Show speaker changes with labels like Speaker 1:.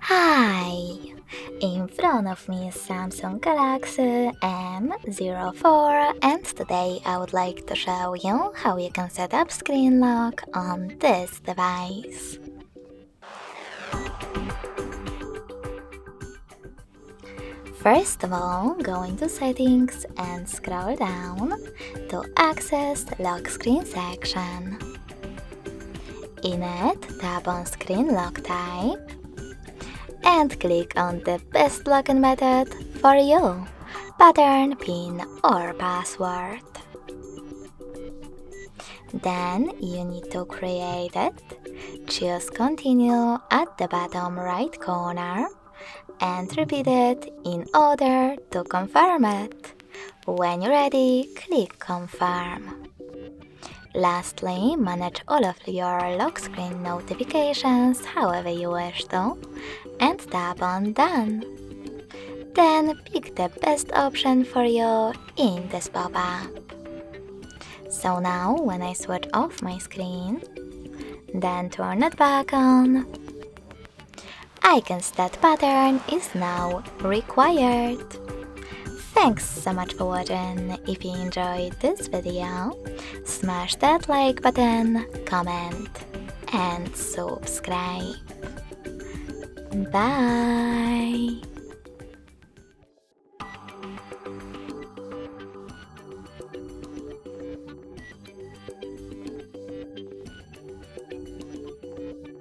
Speaker 1: Hi! In front of me is Samsung Galaxy M04 and today I would like to show you how you can set up screen lock on this device. First of all, go into settings and scroll down to access the lock screen section. In it, tap on screen lock type and click on the best login method for you, pattern, PIN or password. Then you need to create it, choose continue at the bottom right corner and repeat it in order to confirm it. When you're ready, click confirm. Lastly, manage all of your lock screen notifications however you wish to and tap on done. Then pick the best option for you in this pop-up. So now when I switch off my screen, then turn it back on, I can see that pattern is now required. Thanks so much for watching. If you enjoyed this video, smash that like button, comment and subscribe. Bye!